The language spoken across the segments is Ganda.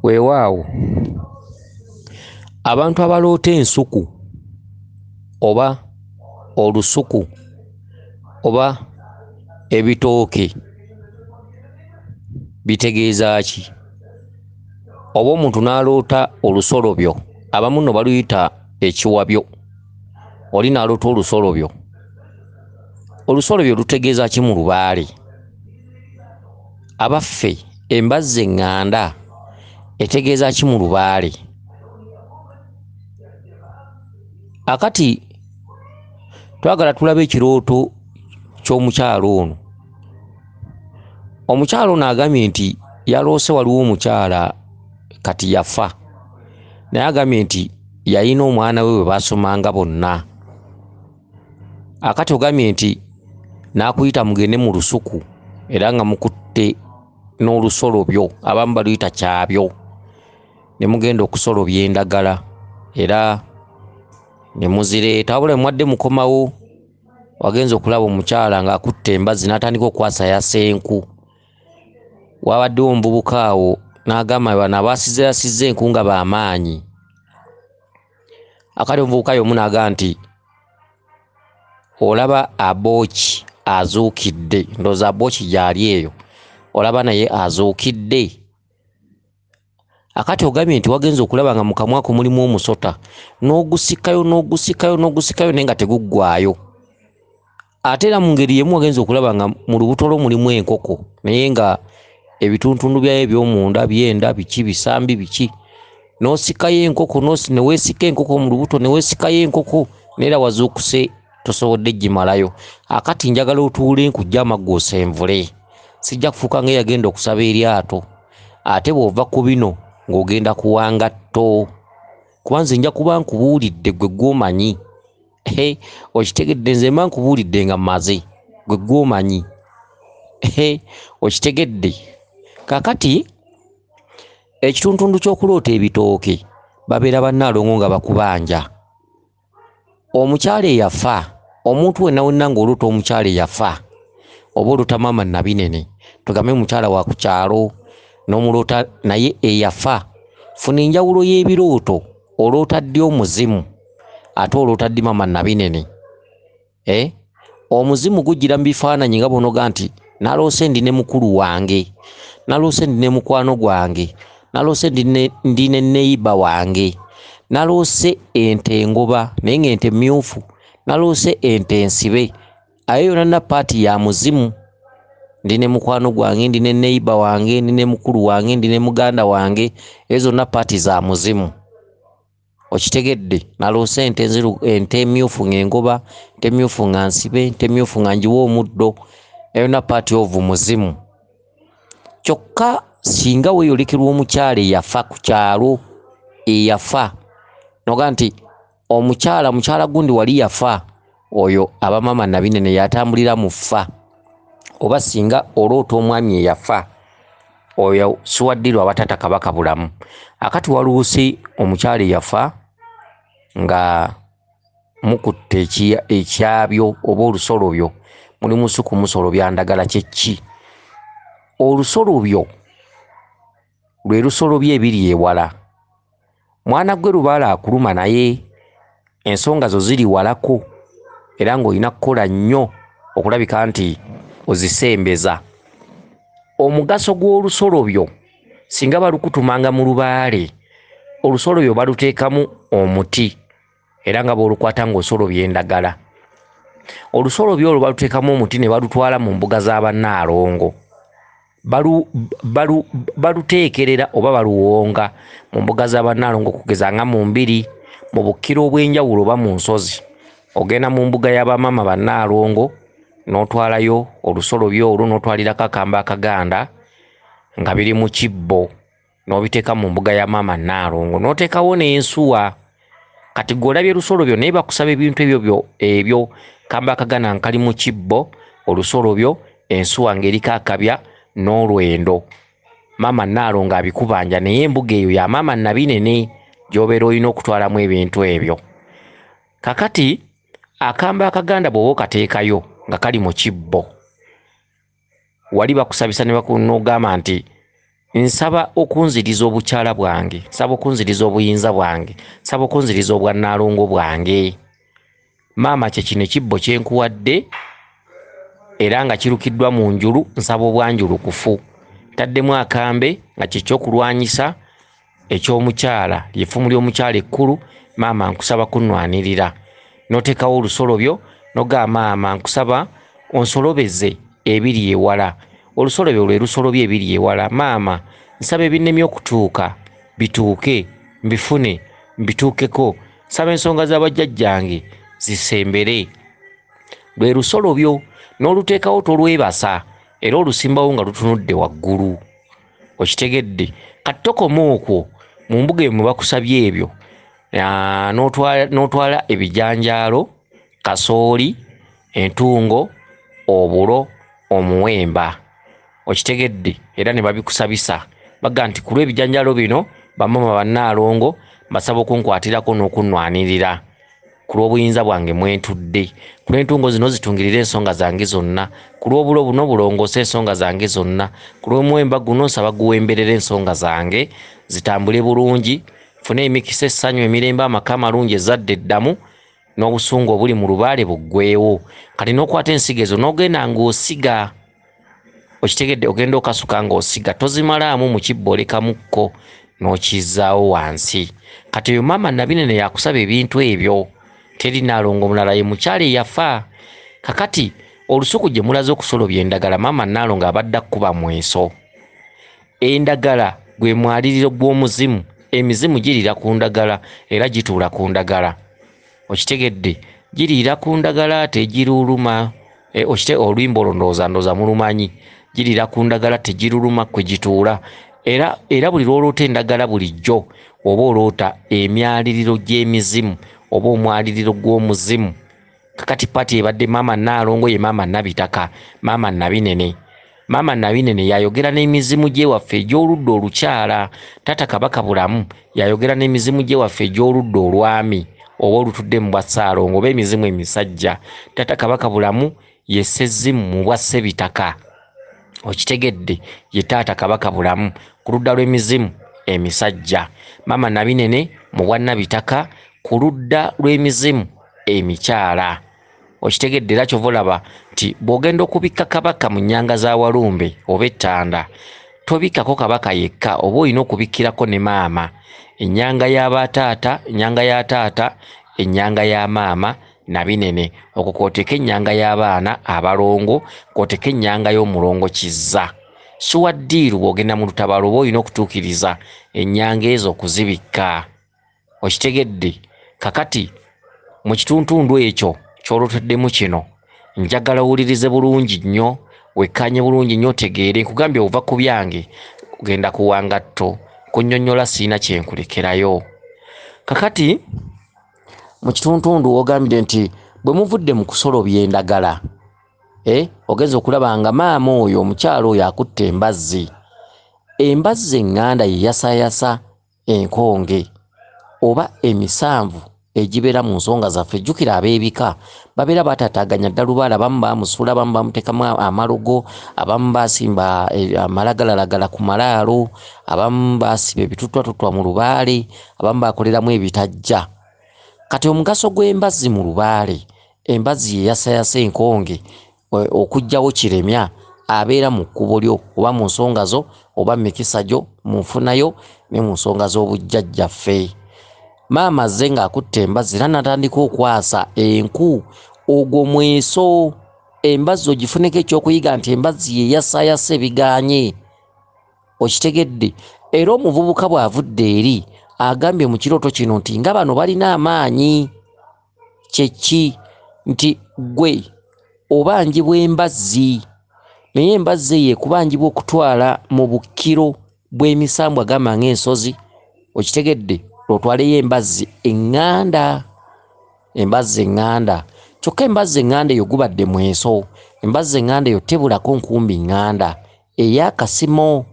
Weewaawo abantu abaloota ensuku oba olusuku oba ebitooke bitegeeza ki? Oba omuntu n'aloota olusolobyo, abamu nno baluyita ekiwabyo, oli n'aloota olusolobyo. Olusolobyo lutegeeza ki mu lubaale? Abaffe embazzi eŋŋanda etegeeza ki mu lubaale? Akati twagala tulabe ekirooto ky'omukyalo ono. Omukyalo ono agambye nti yaloose waliwo omukyala kati yafa, naye agambye nti yalina omwana we baasomanga bonna. Akati ogambye nti n'akuyita mugende mu lusuku era nga mukutte n'olusolobyo, abamu baluyita kyabyo, ne mugenda okusolobya endagala era ne muzireeta. Wabula mwadde mukomawo, wagenza okulaba omukyala ng'akutte embazzi n'atandika okwasayasa enku. Wabaddewo omuvubuka awo n'agamba bano abaasizeyasizza enku nga b'amaanyi. Akati omuvubuka y'omu n'agamba nti olaba abooki azuukidde, ndowooza abooki gy'ali eyo, olaba naye azuukidde. Akati ogambye nti wagenza okulaba nga mu kamwa ako mulimu omusota, n'ogusikayo naye nga teguggwaayo. Ate era mu ngeri y'emu wagenza okulaba nga mu lubutolo mulimu enkoko naye nga ebituntundu byayo eby'omunda byenda biki, bisambi biki. N'osikayo enkoko, ne weesika enkoko mu lubuto, ne weesikayo enkoko neera wazuukuse tosobodde gimalayo. Akati njagala otuule enkujja amaggoosa envule, sijja kufuuka ng'eyagenda okusaba eryato. Ate bw'ova ku bino ng'ogenda kuwanga tto, kuba nze nja kuba nkubuulidde gwe gw'omanyi. Okitegedde? Nze mba nkubuulidde nga mmaze, gwe gw'omanyi. Okitegedde? Kakati ekituntundu ky'okuloota ebitooke babeera bannaalongo nga bakubanja. Omukyala eyafa, omuntu wenna ng'oloota omukyala eyafa, oba oloota maama Nabinene, tugambe mukyala wa ku kyalo n'omuloota naye eyafa, funa enjawulo y'ebirooto. Oloota ddi omuzimu ate oloota ddi maama Nabinene? Omuzimu gujjira mu bifaananyi nga bonoga nti naloose ndi ne mukulu wange, naloose ndi ne mukwano gwange, naloose ndi ne neiba wange, naloose ente engoba naye ng'ente mmyufu, naloose ente ensibe. Ayo yonna paati ya muzimu. Ndi ne mukwano gwange, ndi ne neiba wange, ndi ne mukulu wange, ndi ne muganda wange, ezo zonna paati za muzimu. Okitegedde? Naloose ente mmyufu ng'engoba, ente mmyufu nga nsibe, ente mmyufu nga njiwa omuddo, eyo yonna paati ovu muzimu. Kyokka singa weeyolekera omukyala eyafa ku kyalo, eyafa noga nti mukyala gundi wali yafa, oyo aba maama Nabinene yatambulira mu ffa. Oba singa oloota omwami eyafa, oyo siwaddirwa abatata kabaka bulamu. Akati waluuse omukyala eyafa nga mukutte ekyabyo oba olusolobyo, mulimu nsuku musolobya ndagala kye ki? Olusolobyo lwe lusolobya ebiri ewala. Mwana gwe lubaala akuluma naye ensonga zo ziri walako era ng'olina kukola nnyo okulabika nti ozisembeza. Omugaso gw'olusolobyo singa balukutumanga mu lubaale, olusolobyo baluteekamu omuti era nga bw'olukwata ng'osolobya endagala. Olusolobyo olwo baluteekamu omuti ne balutwala mu mbuga z'abannaalongo. Baluteekerera oba baluwonga mu mbuga z'abannaalongo, kugeza nga mu mbiri, mu bukkiro obw'enjawulo oba mu nsozi. Ogenda mu mbuga y'abamaama bannaalongo n'otwalayo olusolobyo olwo, n'otwalirako akambe akaganda nga biri mu kibbo, n'obiteeka mu mbuga ya maama Nnaalongo, n'oteekawo n'ensuwa. Kati gw'olabye lusolobyo naye bakusaba ebintu ebyo kambe akaganda nga kali mu kibbo, olusolobyo, ensuwa ng'eriko akabya n'olwendo. Maama Nnaalongo abikubanja, naye embuga eyo ya maama Nabinene gy'obeera olina okutwalamu ebintu ebyo. Kakati akambe akaganda bw'oba okateekayo nga kali mu kibbo, wali bakusabisa ne n'ogamba nti nsaba okunziriza obukyala bwange, nsaba okunziriza obuyinza bwange, nsaba okunziriza obwannaalongo bwange. Maama kye kino ekibbo kye nkuwadde era nga kirukiddwa mu njulu, nsaba obwanjulukufu. Taddemu akambe nga kye ky'okulwanyisa eky'omukyala, ly'effumu ly'omukyala ekkulu. Maama nkusaba kunnwanirira. N'oteekawo olusolobyo n'ogamba maama nkusaba onsolobeze ebiri ewala. Olusolobyo lwe lusolobyo ebiri ewala. Maama nsaba ebinnemye okutuuka bituuke, mbifune mbituukeko. Nsaba ensonga z'abajjajjange zisembere. Lwe lusolobyo n'oluteekawo tolwebasa era olusimbawo nga lutunudde waggulu. Okitegedde? Kati tokoma okwo mu mbuga mwe bakusabye ebyo n'otwala ebijanjaalo, kasooli, entungo, obulo, omuwemba. Okitegedde? Era ne babikusabisa baga nti ku lw'ebijanjaalo bino bamama bannaalongo basaba okunkwatirako n'okunnwanirira ku lw'obuyinza bwange mwentudde. Ku lw'entungo zino zitungirira ensonga zange zonna. Ku lw'obulo buno bulongoose ensonga zange zonna. Ku lw'omuwemba guno nsaba guwemberera ensonga zange zitambule bulungi, fune emikisa, essanyu, emirembe, amaka amalungi, ezadde eddamu n'obusungu obuli mu lubaale buggweewo. Kati n'okwata ensigo ezo n'ogenda ng'osiga. Okitegedde? Ogenda okasuka ng'osiga, tozimalaamu mu kibbo, olekamukko n'okizzaawo wansi. Kati oyo maama Nabinene yakusaba ebintu ebyo. Teri Naalongo mulala, ye mukyala eyafa. Kakati olusuku gye mulaze okusolobya endagala, maama Naalongo abadde akkuba mweso. Endagala gwe mwaliriro gw'omuzimu. Emizimu giriira ku ndagala era gituula ku ndagala. Okitegedde? Giriira ku ndagala tegiruluma. Oluyimba olwo ndowooza mulumanyi. Giriira ku ndagala tegiruluma kwe gituula. Era buli lw'oloota endagala bulijjo oba oloota emyaliriro gy'emizimu oba omwaliriro gw'omuzimu. Kakati pati ebadde maama Naalongo ye maama Nabitaka, maama Nabinene. Maama Nabinene yayogera n'emizimu gy'ewaffe egy'oludda olukyala. Taata Kabaka Bulamu yayogera n'emizimu gy'ewaffe egy'oludda olwami oba olutudde mu bwa Ssaalongo oba emizimu emisajja. Taata Kabaka Bulamu ye Sezzimu mu bwa Ssebitaka. Okitegedde? Ye Taata Kabaka Bulamu ku ludda lw'emizimu emisajja. Maama Nabinene mu bwa Nabitaka ku ludda lw'emizimu emikyala. Okitegedde? Era kyova olaba nti bw'ogenda okubikka kabaka mu nnyanga za Walumbe oba ettanda, tobikkako kabaka yekka, oba olina okubikkirako ne maama. Ennyanga y'abataata, ennyanga ya taata, ennyanga ya maama Nabinene. Okwo kw'oteeka ennyanga y'abaana abalongo, kw'oteeka ennyanga y'omulongo Kizza. Suwaddiiru bw'ogenda mu lutabaalo oba olina okutuukiriza ennyanga ezo okuzibikka. Okitegedde? Kakati mu kituntundu ekyo ky'oloteddemu kino, njagala owulirize bulungi nnyo, wekkaanye bulungi nnyo, otegeere. Nkugambye ova ku byange ogenda ku wangatto, kunnyonnyola siina kye nkulekerayo. Kakati mu kituntundu ogambye nti bwe muvudde mu kusolobya endagala, ogenza okulaba nga maama oyo omukyala oyo akutte embazzi. Embazzi eŋŋanda ye yasayasa enkonge oba emisanvu egibeera mu nsonga zaffe. Jjukira ab'ebika babeera batataaganya dda lubaala. Abamu bamusula, abamu bamuteekamu amalogo, abamu basimba amalagalalagala ku malaalo, abamu basiba ebituttwatuttwa mu lubaale, abamu bakoleramu ebitajja. Kati omugaso gw'embazzi mu lubaale, embazzi ye yasayasa enkonge okuggyawo kiremya abeera mu kkubo lyo oba mu nsonga zo oba mu mikisa gyo, mu nfunayo ne mu nsonga z'obujjajjaffe. Maama azze ng'akutte embazzi era natandika okwasa enku. Ogwo mweso. Embazzi ogifuneko ekyokuyiga nti embazzi ye yasayasa ebiganye. Okitegedde? Era omuvubuka bw'avudde eri agambye mu kirooto kino nti nga bano balina amaanyi. Kyeki? Nti gwe obanjibwa embazzi, naye embazzi eyo ekubanjibwa okutwala mu bukkiro bw'emisambwa gamba ng'ensozi. Okitegedde? Otwaleyo embazzi eŋŋanda. Embazzi eŋŋanda. Kyokka embazzi eŋŋanda eyo gubadde mweso. Embazzi eŋŋanda eyo tebulako nkumbi ŋŋanda ey'akasimo.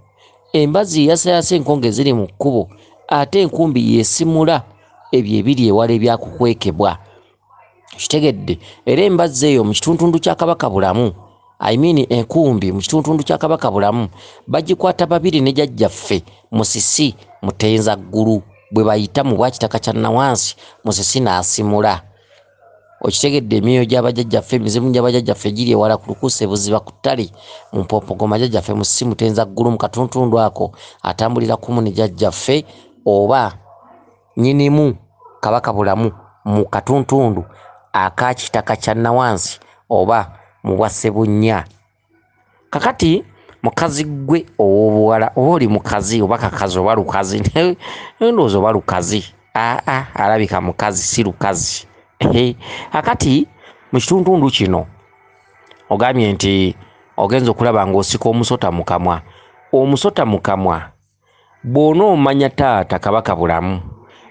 Embazzi yasayasa enkonge ziri mu kkubo ate enkumbi yesimula ebyo ebiri ewala ebyakukwekebwa. Kitegedde? Era embazzi eyo mu kituntundu kya Kabaka Bulamu I mean enkumbi mu kitundu kya Kabaka Bulamu bagikwata babiri ne jjajjaffe Musisi Mutenza ggulu bwe bayita mu bwakitaka kya Nawansi Musisi n'asimula. Okitegedde emyoyo gy'abajjajjaffe emizimu gy'abajjajjaffe giri ewala ku Lukuuse Buziba ku ttale mu Mpompogoma jjajjaffe Musisi Mutenza ggulu mu katuntundu ako atambulira kumu ne jjajjaffe oba nyinimu Kabaka Bulamu mu katuntundu aka kitaka kya Nawansi oba mu bwa Ssebunnya. Kakati mukazi gwe ow'obuwala oba oli mukazi oba kakazi oba lukazi ndowooza oba lukazi alabika mukazi si lukazi. Kakati mu kituntundu kino ogambye nti ogenza okulaba ng'osika omusota mu kamwa. Omusota mu kamwa bw'onoomanya taata Kabaka Bulamu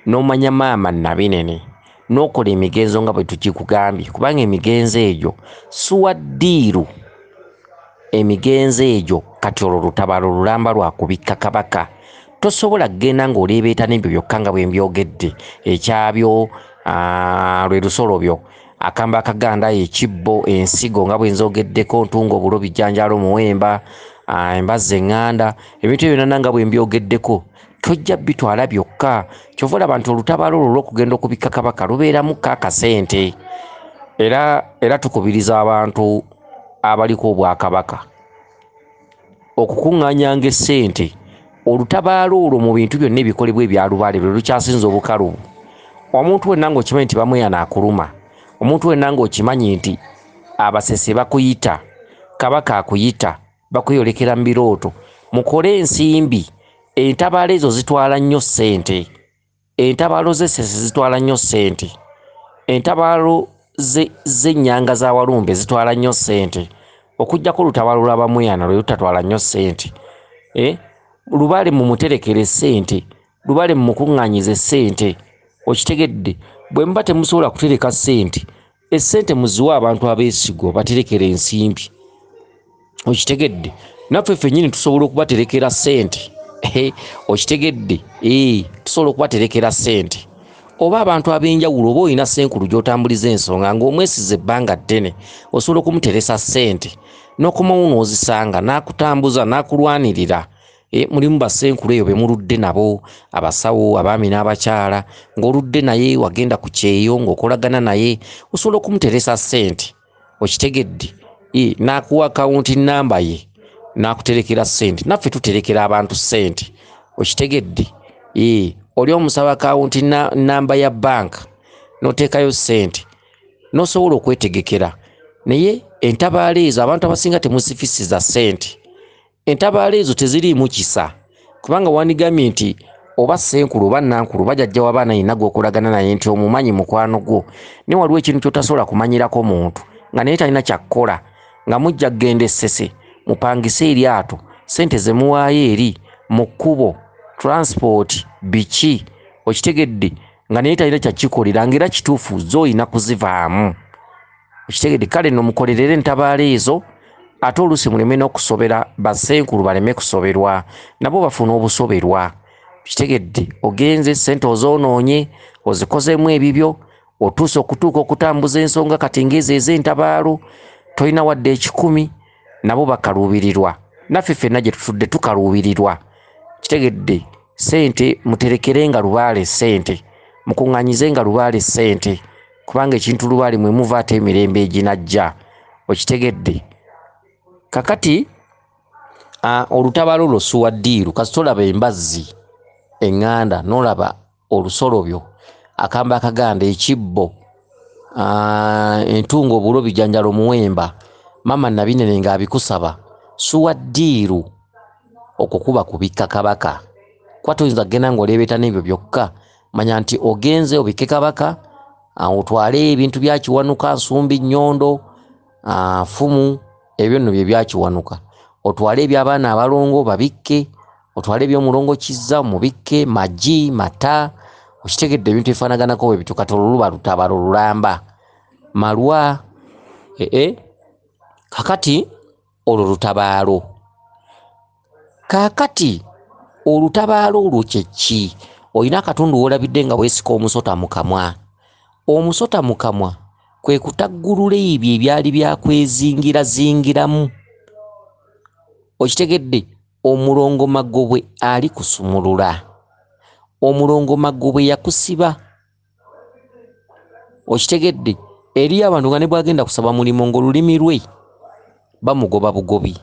n'omanya maama Nabinene n'okola emigenzo nga bwe tukikugambye kubanga emigenzo egyo suwaddiiru emigenzo egyo kati olwo lutabaalo lulamba lwa kubikka kabaka tosobola kgenda ng'oleebeeta n'ebyo byokka nga bwe mbyogedde ekyabyo lwe lusolobyo akamba akaganda ekibbo ensigo nga bwe nzogeddeko ntungo obulo bijjanjalo muwemba embazza eŋŋanda ebintu ebyo byonna nga bwe mbyogeddeko tojja bitwala byokka kyova olaba nti olutabaalo olwo olw'okugenda okubikka kabaka lubeeramukko akasente era tukubiriza abantu abaliko obwakabaka okukuŋŋaanyanga essente. Olutabaalo olwo mu bintu byonna ebikolebwa ebyalubaale lwe lukyasinza obukalubu. Omuntu wenna ng'okimanyi nti bamweyana akuluma, omuntu wenna ng'okimanyi nti abasese bakuyita, kabaka akuyita, bakuyolekera mu birooto, mukole ensimbi. Entabaalo ezo zitwala nnyo ssente, entabaalo z'essese zitwala nnyo ssente, entabaalo z'ennyanga za Walumbe zitwala nnyo ssente okuggyako olutabaalo lwa bamweyana lwe lutatwala nnyo ssente. Lubaale mu muterekere ssente, lubaale mu mukuŋŋaanyize ssente. Okitegedde bwe muba temusobola kutereka ssente, essente muziwa abantu abeesigwa baterekera ensimbi. Okitegedde naffe ffennyini tusobola okubaterekera ssente. Okitegedde tusobola okubaterekera ssente. Oba abantu ab'enjawulo oba olina ssenkulu gy'otambuliza ensonga ng'omwesiza ebbanga ddene osobola okumuteresa ssente n'okomawo n'ozisanga n'akutambuza n'akulwanirira. Mulimu bassenkulu eyo be muludde nabo abasawo abaami n'abakyala ng'oludde naye wagenda ku kyeyo ng'okolagana naye osobola okumuteresa ssente. Okitegedde n'akuwa akawunti nnamba ye n'akuterekera ssente. Naffe tuterekera abantu ssente. Okitegedde oli omusaba akawunti nnamba ya banka n'oteekayo ssente n'osobola okwetegekera. Naye entabaalo ezo abantu abasinga temuzifisiza ssente. Entabaalo ezo teziriimu kisa kubanga wandigambye nti oba ssenkulu oba nankulu bajjajja abaana yenna gw'okolagana naye nti omumanyi mukwano gwo ne waliwo ekintu ky'otasobola kumanyirako muntu nga naye talina kyakkola nga mujja kgenda essese mupangise eryato ssente ze muwaayo eri mu kkubo transport biki. Okitegedde nga naye talina kyakikolera ng'era kituufu z'olina kuzivaamu. Okitegedde kale nno mukolerere entabaalo ezo ate oluusi muleme n'okusobera bassenkulu baleme kusoberwa nabo bafuna obusoberwa. Kitegedde ogenze ssente ozoonoonye ozikozeemu ebibyo otuuse okutuuka okutambuza ensonga kati ng'ezo ez'entabaalo tolina wadde 10 nabo bakaluubirirwa. Naffe ffenna gye tutudde tukaluubirirwa. Kitegedde ssente muterekerenga lubaale ssente mukuŋŋaanyizenga lubaale ssente kubanga ekintu lubaale mwe muva ate emirembe eginajja. Okitegedde kakati olutabaalo olwo suwaddiiru kasi tolaba embazzi eŋŋanda n'olaba olusolobyo akamba akaganda ekibbo entungo obulo bijjanjalo muwemba maama Nabinene ng'abikusaba suwaddiiru okukuba kubikka kabaka. Kuba toyinza kgenda ng'oleebeeta n'ebyo byokka. Manya nti ogenze obikke kabaka otwale ebintu byakiwanuka nsumbi nnyondo fumu ebyo nno bye byakiwanuka. Otwale eby'abaana abalongo babikke, otwale eby'omulongo Kizza mubikke, magi mata. Okitegedde ebintu ebifaanaganako bwe bityo kati olwo luba lutabaalo lulamba malwa. Kakati olwo lutabaalo. Kakati olutabaalo olwo kye ki? Olina akatundu w'olabidde nga weesika omusota mu kamwa. Omusota mu kamwa kwe kutaggulula ebyo ebyali byakwezingiramu. Okitegedde? Omulongo Magobwe ali kusumulula. Omulongo Magobwe yakusiba. Okitegedde? Eri abantu nga ne bwagenda kusaba mulimu ng'olulimi lwe bamugoba bugobi.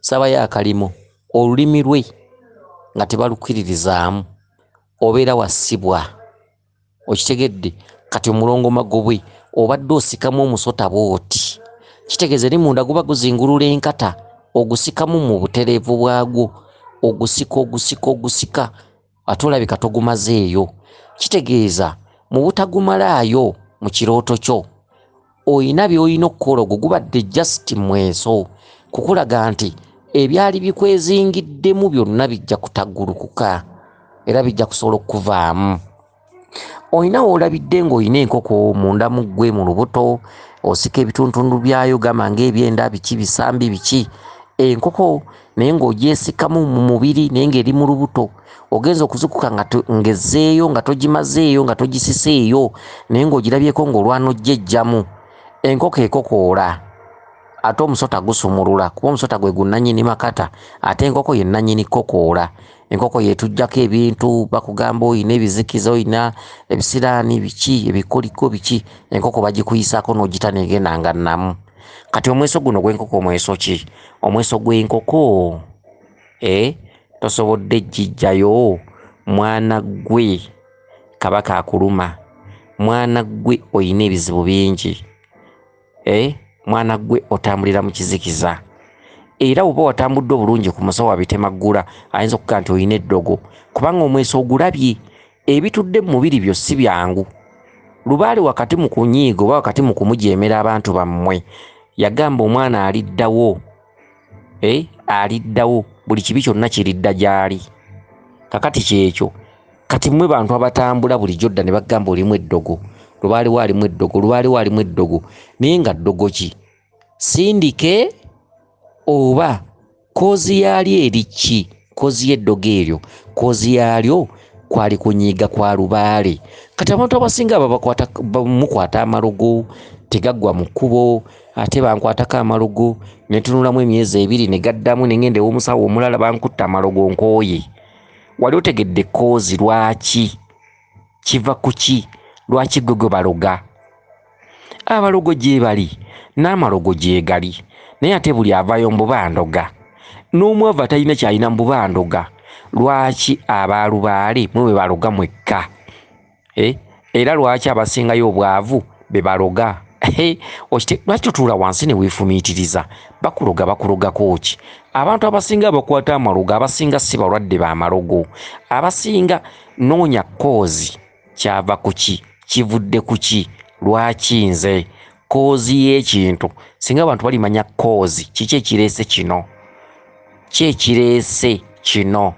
Saba yakalimo olulimi lwe nga tebalukkiririzaamu obeera wassibwa. Okitegedde? Kati omulongo Magobwe obadde osikamu omusota bw'oti. Kitegeeza eri munda guba guzingulula enkata, ogusikamu mu butereevu bwagwo, ogusika ate olabika togumazeeyo. Kitegeeza mu butagumalaayo mu kirooto kyo oyina by'olina okukola, ogwo gubadde just mweso kukulaga nti ebyali bikwezingiddemu byonna bijja kutaggulukuka era bijja kusobola okuvaamu. Oyina woolabidde ng'olina enkoko munda mu ggwe mu lubuto, osika ebituntundu byayo gamba ng'ebyenda biki bisambi biki. Enkoko naye ng'ogyesikamu mu mubiri naye ng'eri mu lubuto, ogenza okuzikuka ng'ezzeeyo nga togimazeeyo nga togisiseeyo naye ng'ogirabyeko ng'olwana ogyejjamu. Enkoko ekokoola ate omusota gusumulula kuba omusota gwe gunnannyini makata ate enkoko ye nnannyini kokoola. Enkoko yeetujjako ebintu, bakugamba oyina ebizikiza, oyina ebisiraani biki, ebikoliko biki, enkoko bagikuyisaako n'ogita negenda nga nnamu. Kati omweso guno gw'enkoko omweso ki? Omweso gw'enkoko tosobodde gijjayo. Mwana gwe kabaka akuluma, mwana gwe oyina ebizibu bingi, mwana gwe otambulira mu kizikiza. Era bw'oba watambudde obulungi ku musawo abitemaggula ayinza okugaa nti oyina eddogo, kubanga omweso ogulabye. Ebitudde mu mubiri byo si byangu. Lubaale wakati mu kunyiiga oba wakati mu kumujeemera abantu bammwe yagamba omwana aliddawo, aliddawo, buli kibi kyonna kiridda gy'ali. Kakati kyekyo. Kati mmwe bantu abatambula bulijjo dda ne bagamba olimu eddogo, lubaale waalimu eddogo, lubaale waalimu eddogo, naye nga ddogo ki? Sindike oba koozi yaalyo eri ki? Koozi y'eddogo eryo, koozi yaalyo kwali kunyiiga kwa lubaale. Kati abantu abasinga mukwata amalogo tegaggwa mu kkubo, ate bankwatako amalogo ne tunulamu emyezi 2 ne gaddamu ne ngenda ew'omusawo omulala bankutta amalogo nkooye. Wali otegedde koozi lwaki? Kiva ku ki? Lwaki gwe baloga? Abalogo gye bali n'amalogo gye gali, naye ate buli avaayo mbubandoga. N'omu ava talina kyalina mbubandoga. Lwaki abaalubaale mwe baloga mwekka? Era lwaki abasingayo obwavu be baloga? Lwaki totuula wansi ne weefumiitiriza? Bakulogako ki? Abantu abasinga abakwata amalogo abasinga si balwadde ba malogo. Abasinga noonya koozi kyava ku ki? Kivudde ku ki? Lwaki nze? Koozi y'ekintu. Singa abantu balimanya koozi, kiki ekireese kino? Ki ekireese kino?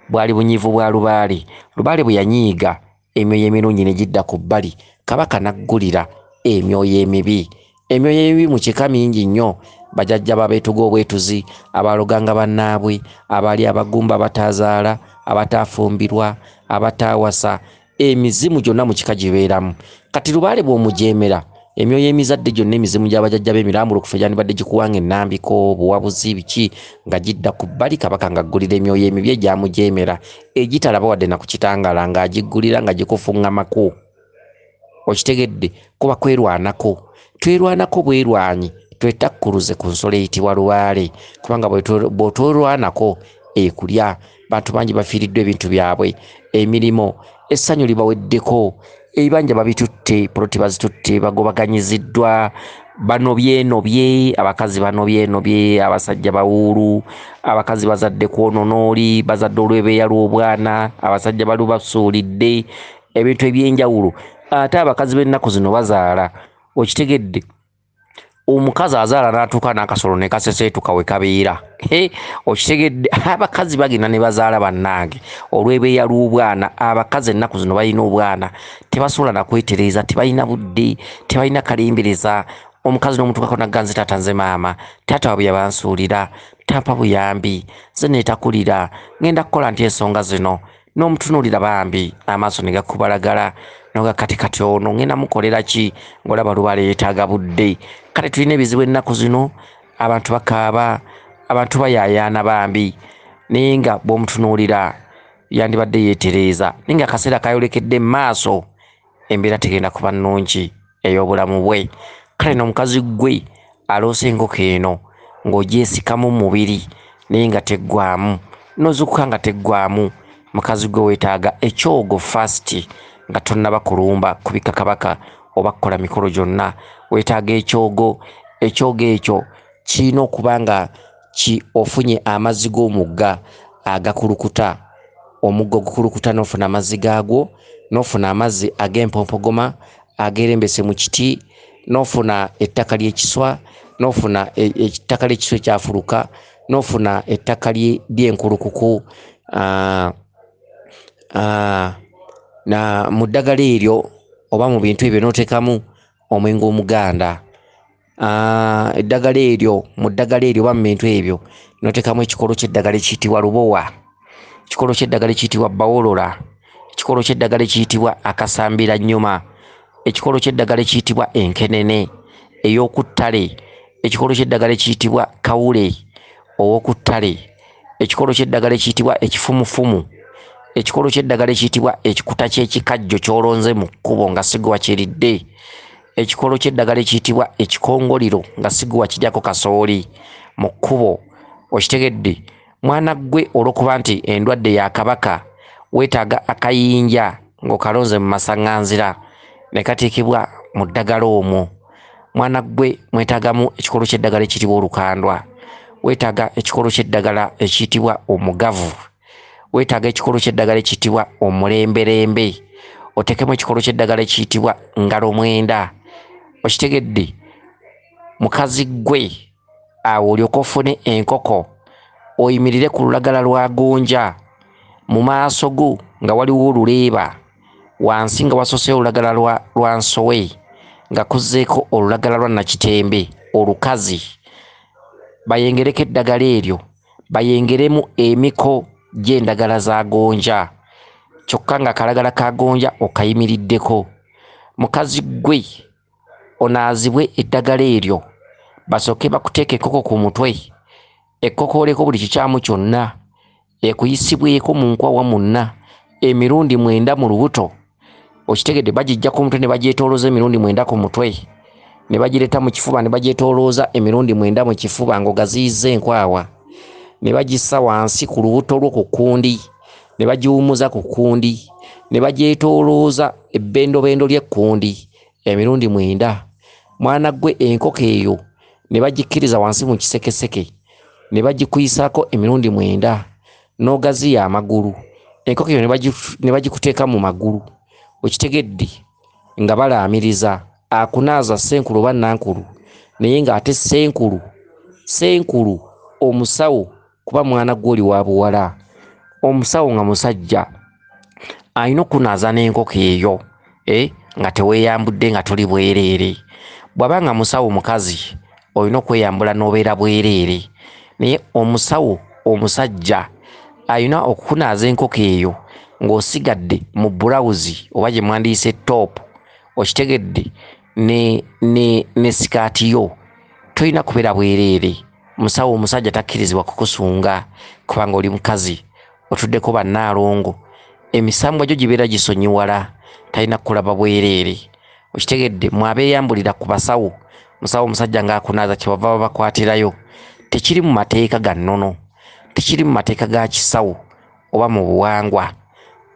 Bwali bunyiivu bwa lubaale. Lubaale bwe yanyiiga emyoyo emirungi ne gidda ku bbali, kabaka naggulira emyoyo emibi. Emyoyo emibi mu kika mingi nnyo. Bajjajja babeetuga obwetuzi, abaloganga bannaabwe, abaali abagumba abataazaala, abataafumbirwa, abataawasa, emizimu gyonna mu kika gibeeramu. Kati lubaale bw'omujeemera, emyoyo emizadde gyonna emizimu gy'abajjajja b'emirambulo gyandibadde gikuwanga ennambiko, buwabuzi biki nga gidda ku bbali, kabaka ng'aggulira emyoyo emibi egyamujeemera, egitalaba wadde na ku kitangaala ng'agiggulira nga gikufuŋŋamako. Okitegedde? Kuba kwerwanako. Twerwanako bwerwanyi, twetakkuluze ku nsolo eyitibwa lubaale, kubanga bw'otwerwanako ekulya. Bantu bangi bafiiriddwa ebintu byabwe, emirimu, essanyu libaweddeko, ebibanja babitutte, poloti bazitutte, bagobaganyiziddwa, banobyenobye, abakazi banobyenobye, abasajja bawuulu, abakazi bazadde kwononooli, bazadde olwebeeya lw'obwana, abasajja balubasuulidde, ebintu eby'enjawulo. Ate abakazi b'ennaku zino bazaala. Okitegedde? Omukazi azaala n'atuuka n'akasolo ne kaseseetuka we kabeera. Okitegedde? Abakazi bagenda ne bazaala bannange olw'ebeeya lw'obwana. Abakazi ennaku zino balina obwana, tebasobola na kwetereeza, tebalina budde, tebalina kalembereza. Omukazi n'omutuukako nagga nze taata nze maama, taata wabwe yabansuulira, tampa buyambi, nze neetakulira, ngenda kukola nti ensonga zino. N'omutunuulira bambi amaaso ne gakubalagala, noga kati ono ngenda mukolera ki ngolaba lubala yeetaaga budde. Kale tulina ebizibu ennaku zino, abantu bakaaba, abantu bayaayaana bambi, naye nga bw'omutunuulira yandibadde yeetereeza, naye nga akaseera kayolekedde mu maaso embeera tegenda kuba nnungi ey'obulamu bwe. Kale n'omukazi gwe aloose enkoko eno ng'ogyesikamu mubiri naye nga teggwamu, n'ozukuka nga teggwamu, mukazi gwe weetaaga ekyogo fast nga tonnaba kulumba kubika kabaka oba kukola mikolo gyonna. Weetaaga ekyogo. Ekyogo ekyo kirina okuba nga ofunye amazzi g'omugga agakulukuta, omugga ogukulukuta n'ofuna amazzi gaagwo, n'ofuna amazzi ag'empompogoma agerembese mu kiti, n'ofuna ettaka ly'ekiswa, n'ofuna ettaka ly'ekiswa ekyafuluka, n'ofuna ettaka ly'enkulukuku. Na mu ddagala eryo oba mu bintu ebyo n'oteekamu omwenge omuganda. Eddagala eryo, mu ddagala eryo oba mu bintu ebyo n'oteekamu ekikolo ky'eddagala ekiyitibwa lubowa, ekikolo ky'eddagala ekiyitibwa bawolola, ekikolo ky'eddagala ekiyitibwa akasambiranyuma, ekikolo ky'eddagala ekiyitibwa enkenene ey'oku ttale, ekikolo ky'eddagala ekiyitibwa kawule ow'oku ttale, ekikolo ky'eddagala ekiyitibwa ekifumufumu, ekikolo ky'eddagala ekiyitibwa ekikuta ky'ekikajjo ky'olonze mu kkubo nga si gwe wakiridde, ekikolo ky'eddagala ekiyitibwa ekikongoliro nga si gwe wakiryako kasooli mu kkubo. Okitegedde? Mwana gwe olw'okuba nti endwadde ya kabaka weetaaga akayinja ng'okalonze mu masaŋŋanzira ne kateekebwa mu ddagala omwo. Mwana gwe mwetaagamu ekikolo ky'eddagala ekiyitibwa olukandwa, weetaaga ekikolo ky'eddagala ekiyitibwa omugavu, weetaaga ekikolo ky'eddagala ekiyitibwa omulemberembe, oteekemu ekikolo ky'eddagala ekiyitibwa ngalo mwenda. Okitegedde? Mukazi gwe awo olyoke ofune enkoko oyimirire ku lulagala lwa gonja, mu maaso go nga waliwo oluleeba, wansi nga wasooseyo olulagala lwa nsowe nga kuzzeeko olulagala lwa nakitembe olukazi. Bayengereko eddagala eryo, bayengeremu emiko gy'endagala za gonja, kyokka nga akalagala ka gonja okayimiriddeko. Mukazi gwe onaazibwe eddagala eryo, basooke bakuteeka ekkoko ku mutwe, ekkokooleko buli kikyamu kyonna, ekuyisibweko mu nkwawa munna emirundi 9 mu lubuto. Okitegedde? Bagijja ku mutwe ne bagyetoolooza emirundi 9 ku mutwe, ne bagireeta mu kifuba ne bagyetoolooza emirundi 9 mu kifuba ng'ogaziyizza enkwawa, ne bagissa wansi ku lubuto lwo ku kkundi, ne bagiwummuza ku kkundi, ne bagyetoolooza ebbendobendo ly'ekkundi emirundi 9. Mwana gwe enkoko eyo ne bagikkiriza wansi mu kisekeseke, ne bagikuyisaako emirundi 9 n'ogaziya amagulu. Enkoko eyo ne bagikuteeka mu magulu. Okitegedde? Nga balaamiriza akunaaza senkulu oba nankulu, naye ng'ate senkulu omusawo, kuba mwana gwe oli wa buwala. Omusawo nga musajja alina okunaaza n'enkoko eyo nga teweeyambudde nga toli bwereere. Bw'aba nga musawo mukazi olina okweyambula n'obeera bwereere, naye omusawo omusajja alina okukunaaza enkoko eyo ng'osigadde mu bulawuzi oba gye mwandiyise toopu. Okitegedde? ne sikaati yo, tolina kubeera bwereere. Musawo omusajja takkirizibwa kukusunga kubanga oli mukazi, otuddeko bannaalongo, emisambwa gyo gibeera gisonyiwala, talina kulaba bwereere. Okitegedde? Mwabeeyambulira ku basawo. Musawo omusajja ng'akunaaza kyebava babakwatirayo. Tekiri mu mateeka ga nnono, tekiri mu mateeka ga kisawo oba mu buwangwa.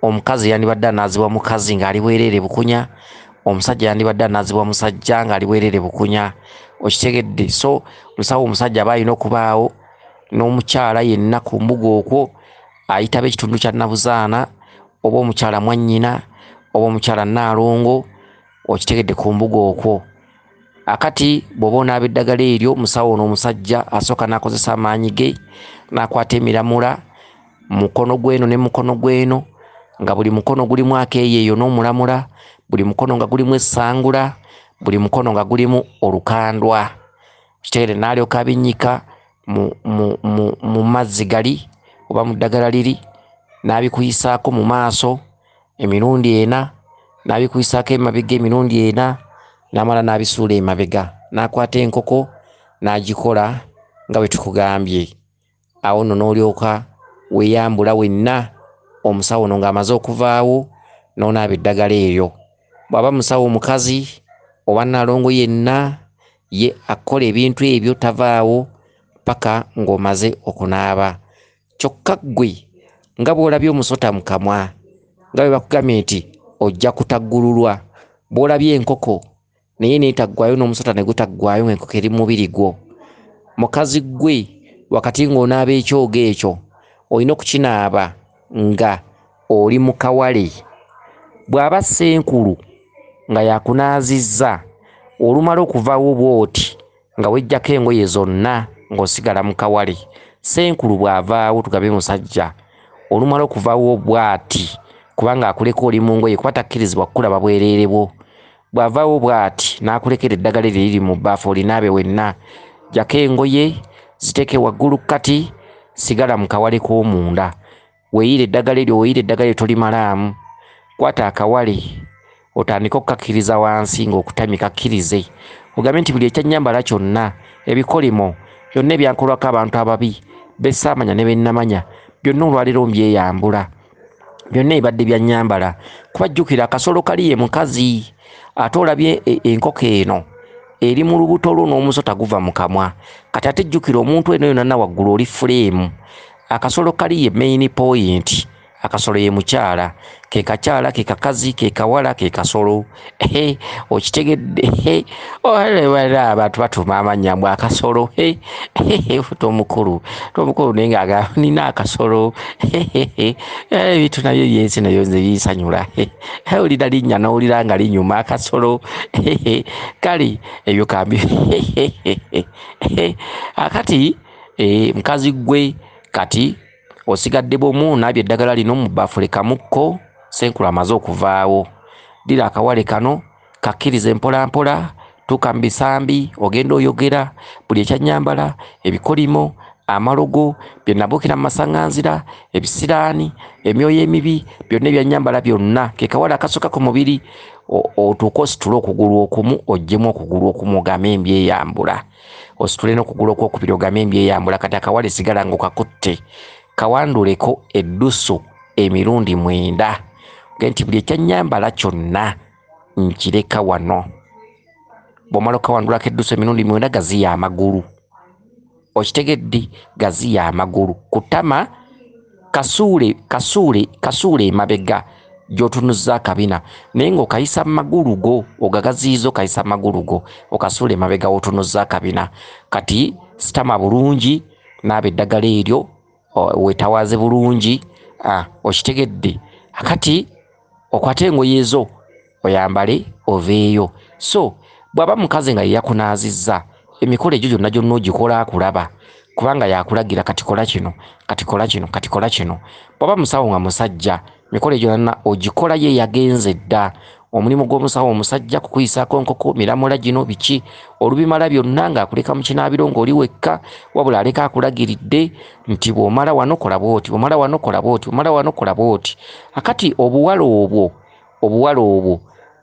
Omukazi yandibadde anaazibwa mukazi ng'ali bwereere bukunya, omusajja yandibadde anaazibwa musajja ng'ali bwereere bukunya. Okitegedde? So musawo omusajja aba alina okubaawo n'omukyala yenna ku mbuga okwo ayitaba ekitundu kya Nabuzaana oba omukyala mwannyina oba omukyala Nnaalongo. Okitegedde? Ku mbuga okwo. Akati bw'oba onaaba eddagala eryo, musawo n'omusajja asooka n'akozesa amaanyi ge n'akwata emiramula mukono gweno ne mukono gweno, nga buli mukono gulimu akeeyeeyo n'omulamula, buli mukono nga gulimu essangula, buli mukono nga gulimu olukandwa. Kitegere? N'alyoka abinnyika mu mazzi gali oba mu ddagala liri, n'abikuyisaako mu maaso emirundi 4, n'abikuyisako emabega emirundi ena n'amala n'abisuula emabega n'akwata enkoko n'agikola nga bwe tukugambye. Awo nno n'olyoka weeyambula wenna omusawo no ng'amaze okuvaawo n'onaaba eddagala eryo. Bw'aba musawo omukazi oba nnalongo yenna ye akola ebintu ebyo tavaawo paka ng'omaze okunaaba. Kyokka ggwe nga bw'olabye omusota mu kamwa nga bwe bakugambye nti ojja kutaggululwa, bw'olabye enkoko naye neetaggwayo n'omusota ne gutaggwayo ng'enkoko eri mu mubiri gwo, mukazi ggwe wakati ng'onaaba ekyogo ekyo olina okukinaaba nga oli mu kawale. Bw'aba ssenkulu nga yakunaazizza olumala okuvaawo bw'oti nga weggyako engoye zonna ng'osigala mu kawale, ssenkulu bw'avaawo tugabe musajja olumala okuvaawo bw'ati kubanga akuleka oli mu ngoye kuba takkirizibwa kukulaba bwereere bwo, bw'avaawo bw'ati n'akulekera eddagala eryo liri mu bbaafu olinaabe wenna, gyako engoye ziteeke waggulu kati sigala mu kawale k'omunda. Weeyire eddagala eryo tolimalaamu, kwata akawale otandike okukakkiriza wansi ng'okutamye kakkirize, ogambe nti buli ekyannyambala kyonna, ebikolimo byonna ebyankolwako abantu ababi bessaamanya ne bennamanya byonna olwaleero mbyeyambula, byonna ebadde byannyambala. Kuba jjukira akasolo kali ye mukazi, ate olabye enkoko eno eri mu lubuto lwo n'omusota guva mu kamwa. Kati ate jjukira omuntu eno yonna waggulu oli fuleemu, akasolo kali ye main point, akasolo ye mukyala, ke kakyala ke kakazi ke kawala ke kasolo. Okitegedde? Abantu batuma amannya mbw akasolo tomukulu naye ng'agamba nina akasolo ebintu nabyo byensi nabyo nze binsanyula. Olina linnya n'owulira nga linyuma akasolo kale ebyo kambi. Akati mukazi gwe kati osigadde bumu n'abye eddagala lino mu bbaafu lekamukko, ssenkulu amaze okuvaawo. Ddira akawale kano kakkirize mpola mpola, tuuka mu bisambi ogenda oyogera buli ekyannyambala, ebikolimo, amalogo byonna buukira mu masaŋŋanzira, ebisiraani, emyoyo emibi byonna ebyannyambala byonna, ke kawale akasooka ku mubiri otuuke ositule okugulu okumu oggyemu okugulu okumu ogambe mbyeyambula, ositule n'okugulu okwokubiri ogambe mbyeyambula. Kati akawale sigala ng'okakutte, kawanduleko eddusu emirundi 9 nti buli ekyannyambala kyonna nkireka wano. Bw'omala okawandulako eddusu emirundi 9 gaziya amagulu, okitegedde? Gaziya amagulu, kutama kasuule emabega gy'otunuzza akabina, naye ng'okayisa mu magulu go, ogagaziyiza okayisa mu magulu go, okasuule emabega w'otunuzza akabina. Kati sitama bulungi, naaba eddagala eryo weetawaaze bulungi, okitegedde? Akati okwate engoye ezo oyambale oveeyo. So bw'aba mukazi nga yeyakunaazizza, emikolo egyo gyonna gyonna ogikola akulaba kubanga yakulagira kati kola kino, kati kola kino, kati kola kino. Bw'aba musawo nga musajja, emikolo egyo gyonna ogikola ye yagenze dda. Omulimu gw'omusawo omusajja kukuyisaako nkoko, miramula gino biki, olubimala byonna ng'akuleka mu kinaabiro ng'oli wekka, wabula aleka akulagiridde nti bw'omala wano kola bw'oti, bw'omala wano kola bw'oti, bw'omala wano kola bw'oti. Akati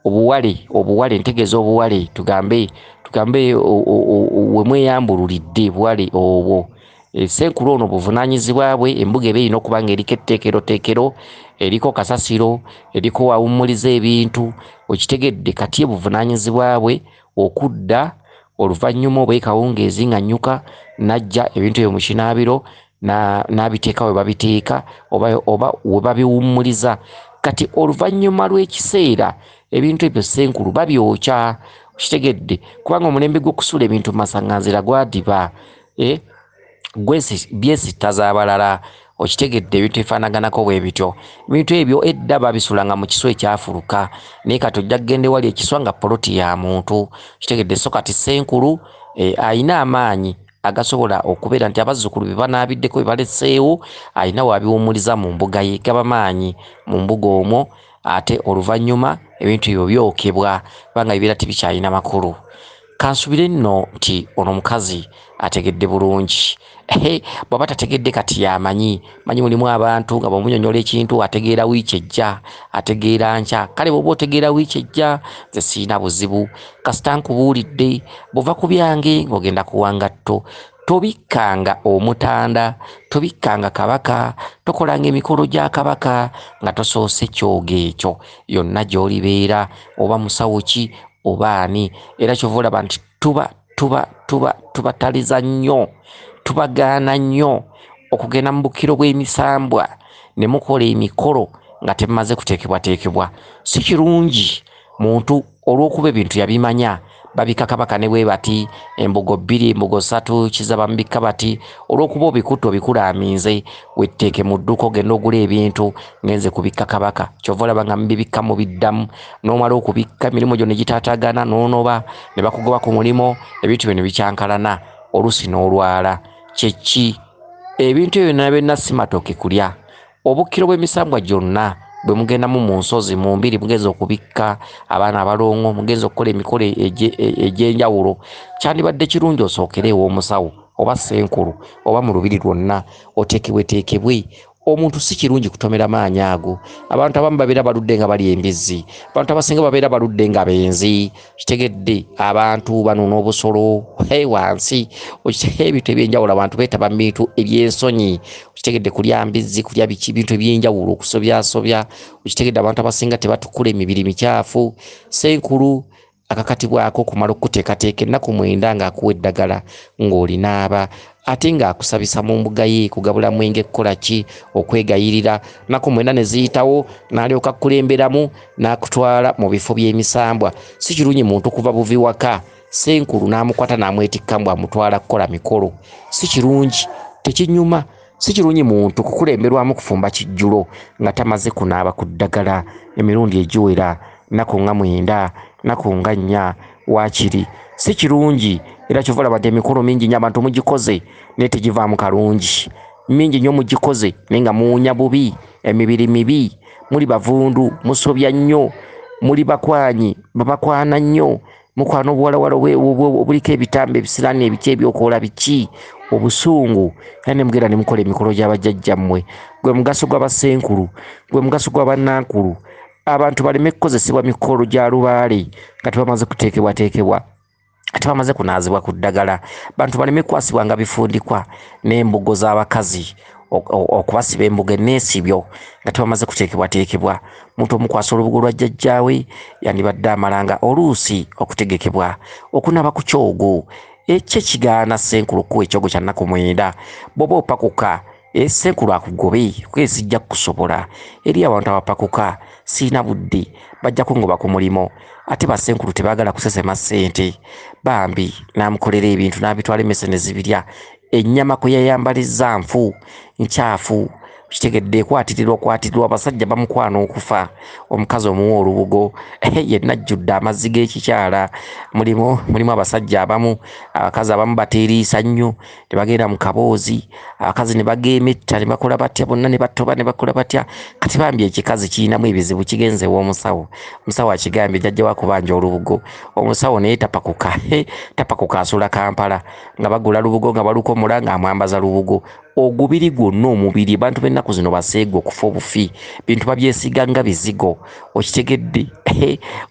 obuwale ntegeeza obuwale tugambe we mweyambululidde buwale obwo. Ssenkulu ono buvunaanyizibwa bwe, embuga eba erina okuba ng'eriko etteekeroteekero, eriko kasasiro, eriko wawummuliza ebintu, okitegedde? Kati ye buvunaanyizibwa bwe okudda oluvannyuma oba ekawungeezi nga nnyuka n'ajja ebintu ebyo mu kinaabiro n'abiteeka we babiteeka oba we babiwummuliza. Kati oluvannyuma lw'ekiseera ebintu ebyo ssenkulu babyokya, okitegedde? Kubanga omulembe gw'okusuula ebintu mu masaŋŋanzira gwadiba, byesittaza abalala, okitegedde? Ebintu ebifaanaganako bwe bityo. Ebintu ebyo edda babisulanga mu kiswa ekyafuluka, naye kati ojja kugenda ewali ekiswa nga poloti ya muntu, okitegedde? So kati ssenkulu ayina amaanyi agasobola okubeera nti abazzukulu be banaabiddeko be baleseewo ayina wabiwummuliza mu mbuga ye, gaba maanyi mu mbuga omwo, ate oluvannyuma ebintu ebyo byokebwa kubanga bibeera tibikyalina makulu. kansubire nno nti ono mukazi ategedde bulungi. Bw'aba tategedde kati yamanyi mulimu abantu nga bw'omunyonyola ekintu ategeera wiiki ejja, ategeera nkya. Kale bw'oba otegeera wiiki ejja, nze siina buzibu. Kasita nkubuulidde, bw'ova ku byange ng'ogenda kuwa ngatto. Tobikkanga omutanda, tobikkanga kabaka, tokolanga emikolo gya kabaka nga tosoose kyoga ekyo. Yonna gy'olibeera, oba musawo ki oba ani. Era kyova olaba nti tubataliza nnyo, tubagaana nnyo okugenda mu bukiro bw'emisambwa ne mukola emikolo nga temumaze kuteekebwateekebwa. Si kirungi muntu olw'okuba ebintu yabimanya. Babika kabaka ne bwe bati, embugo 2 embugo 3 kizaba mbika bati. Olw'okuba obikutte obikulaaminze, wetteeke mu dduuka ogenda ogula ebintu ngenze kubikka kabaka. Kyova olaba nga mubibikka mu biddamu, n'omala okubikka emirimu gyo ne gitaataagana n'onoba ne bakugoba ku mulimo, ebintu bino bikyankalana oluusi n'olwala. Kyeki ebintu ebyo byonna si matooke kulya. Obukkiro bw'emisambwa gyonna bwe mugendamu mu nsozi mu mbiri, mugenza okubikka abaana abalongo, mugenza okukola emikolo egy'enjawulo, kyandibadde kirungi osookere ew'omusawo oba ssenkulu oba mu lubiri lwonna oteekebweteekebwe. Omuntu si kirungi kutomera maanyi ago. Abantu abamu babeera baludde nga bali embizzi, abantu abasinga babeera baludde nga benzi. Kitegedde abantu banuuna obusolo wansi, ebintu ebyenjawulo abantu beetaba mu bintu ebyensonyi. Kitegedde kulya mbizzi, kulya bintu ebyenjawulo, okusobyasobya. Kitegedde abantu abasinga tebatukula emibiri mikyafu. Senkulu akakatibwako kumala okuteekateeka ennaku 9 ng'akuwa eddagala ng'olinaaba, ate ng'akusabisa mu mbuga ye kugabula mwenge kukola ki, okwegayirira. Nnaku 9 ne ziyitawo n'alyoka kulemberamu n'akutwala mu bifo by'emisambwa. Si kirungi muntu kuva buvi waka senkulu n'amukwata n'amwetikka mbu amutwala kukola mikolo. Si kirungi, tekinyuma. Si kirungi muntu kukulemberwamu kufumba kijjulo nga tamaze kunaaba ku ddagala emirundi egiwera, nnaku nga 9, nnaku nga 4 waakiri. Si kirungi. Era kyova olaba nti emikolo mingi nnyo abantu mugikoze naye tegivaamu kalungi. Mingi nnyo mugikoze naye nga muwunya bubi, emibiri mibi, muli bavundu, musobya nnyo, muli bakwanyi, babakwana nnyo, mukwana obuwalawala obuliko ebitambo ebisiraani ebiki ebyokola biki, obusungu. Era ne mugenda ne mukola emikolo gy'abajjajjammwe. Gwe mugaso gw'abasenkulu, gwe mugaso gw'abannankulu. Abantu baleme kukozesebwa mikolo gya lubaale nga tebamaze kuteekebwateekebwa, ate bamaze kunaazibwa ku ddagala. Bantu baleme kwasibwa nga bifundikwa n'embugo z'abakazi, okubasiba embugo enneesibyo nga tebamaze kuteekebwateekebwa. Muntu omukwasa olubugo lwa jjajjaawe yandibadde amalanga oluusi okutegekebwa okunaaba ku kyogo. Ekyo kigaana senkulu kuwa ekyogo kya nnaku 9. Bw'oba opakuka senkulu akugobe kwesijja kukusobola. Eri abantu abapakuka siina budde, bajja kungoba ku mulimo. Ate basenkulu tebaagala kusesema ssente, bambi n'amukolera ebintu n'abitwala emmese ne zibirya. Ennyama kwe yayambalizza nfu, nkyafu. Kitegedde okwatirirwa abasajja bamukwana okufa. Omukazi omuwa olubugo yenna ajjudde amazzi g'ekikyala. Mulimu abasajja abamu, abakazi abamu bateeriisa nnyo, tebagenda mu kaboozi, abakazi ne bageemetta ne bakola batya, bonna ne batoba ne bakola batya. Kati bambi ekikazi kirinamu ebizibu kigenze ew'omusawo. Omusawo akigambye jjajja wa kubanja olubugo. Omusawo naye tapakuka asula Kampala nga bagula lubugo nga baluko omula ng'amwambaza lubugo. Ogubiri gwonna omubiri, abantu b'ennaku zino baseega okufa obufi, bintu babyesiga nga bizigo. Okitegedde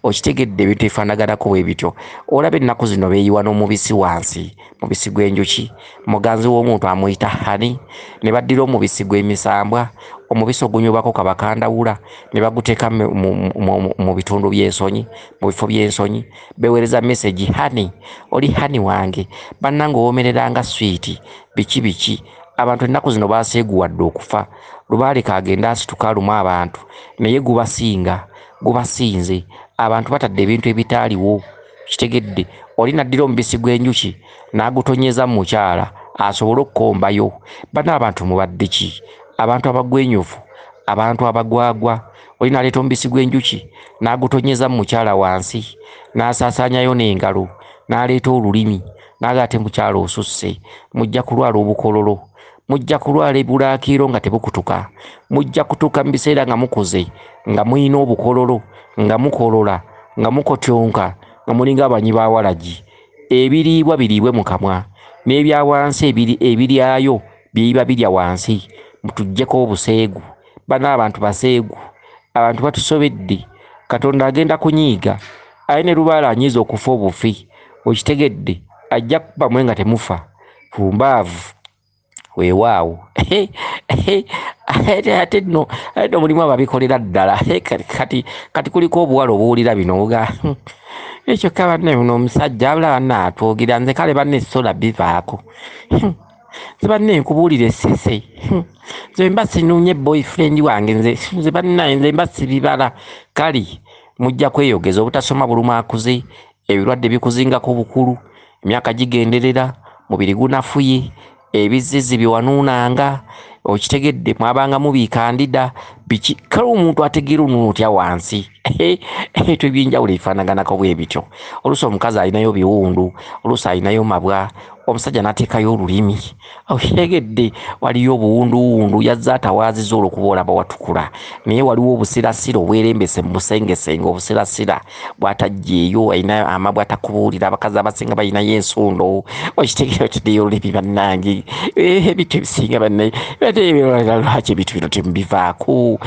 ebintu ebifaanaganako bwe bityo. Olaba ennaku zino beeyiwa n'omubisi wansi, mubisi gw'enjuki. Muganzi w'omuntu amuyita hani, ne baddira omubisi gw'emisambwa, omubisi ogunyubako kabakandawula ne baguteeka mu bitundu by'ensonyi, mu bifo by'ensonyi. Beweereza message, hani oli hani wange, bannange owoomerera nga swiiti, biki. Abantu ennaku zino baaseeguwadde okufa. Lubaale kaagenda asituka alumu abantu naye gubasinze. Abantu batadde ebintu ebitaaliwo. Kitegedde oli naddira omubisi gw'enjuki n'agutonyeza mu mukyala asobole okukombayo. Bano abantu mubadde ki? Abantu abagwenyufu, abantu abagwagwa. Oli naleeta omubisi gw'enjuki n'agutonyeza mu mukyala wansi n'asaasaanyayo n'engalo n'aleeta olulimi n'agaate mukyala osusse. Mujja kulwala obukololo, mujja kulwala ebulaakiro nga tebukutuka, mujja kutuuka mu biseera nga mukoze, nga mulina obukololo, nga mukolola, nga mukotyonka, nga mulinga abanyi ba walagi. ebiriibwa biriibwe mu kamwa n'ebya wansi ebiryayo biba birya wansi mutuggyeko obuseegu bana abantu baseegu abantu batusobedde Katonda agenda kunyiiga aye ne lubaala anyiiza okufa obufi okitegedde ajja kuba mwe nga temufa fumbaavu weewaawo ate nno mulimu ababikolera ddala kati kuliko obuwala obuwulira bino oga ekyo ka banne buno omusajja abula banne atwogira nze kale banne sola bivaako nze banne nkubuulira essese nze mba sinunye boyfriend wange nze bannaye nze mba sibibala kale mujja kweyogeza obutasoma buluma akuze ebirwadde bikuzingako bukulu emyaka gigenderera mubiri gunafuye ebizizi byewanuunanga okitegedde mwabanga mubiikandida biki kale omuntu ategeera onuuna otya wansi ebintu ebyenjawulo ebifaanaganako bwe bityo oluusi omukazi alinayo biwundu oluusi alinayo mabwa omusajja n'ateekayo olulimi okitegedde waliyo obuwunduwundu yazza atawaaziza olwokuba olaba watukula naye waliwo obusirasira obwerembese mu busengesenge obusirasira bw'atajjeeyo alina amabwa atakubuulira abakazi abasinga balinayo ensundo okitegere otideyo olulimi bannange ebintu ebisinga bannaye lwaki ebintu bino temubivaako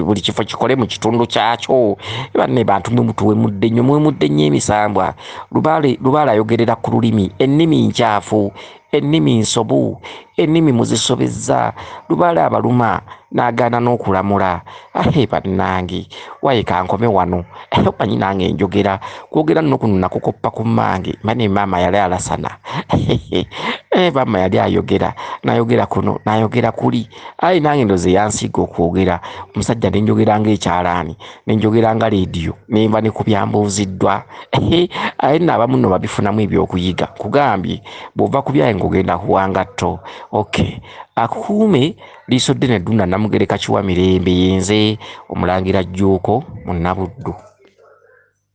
buli kifo kikole mu kitundu kyakyo banne bantu mwemudde nnyo emisambwa lubaala ayogerera ku lulimi ennimi nkyafu ennimi nsobu ennimi muzisobezza lubaala abaluma n'agaana n'okulamula bannange waye kankome wano omanyi nange njogera kwogera nno kuno nakukoppa ku mmange mane maama yali alasana maama yali ayogera nayogera kuno nayogera kuli aye nange ndoze yansiga okwogera omusajja nenjogera ng'ekyalaani nenjogera nga leediyo nemba ne ku byambuuziddwa aye nno abamu nno babifunamu ebyokuyiga kugambye bw'ova ku byaye ng'ogenda kuwangatto okay akukuume liiso ddene ddunda namugereka kiwa mirembe yenze Omulangira Jjuuko Munnabuddu.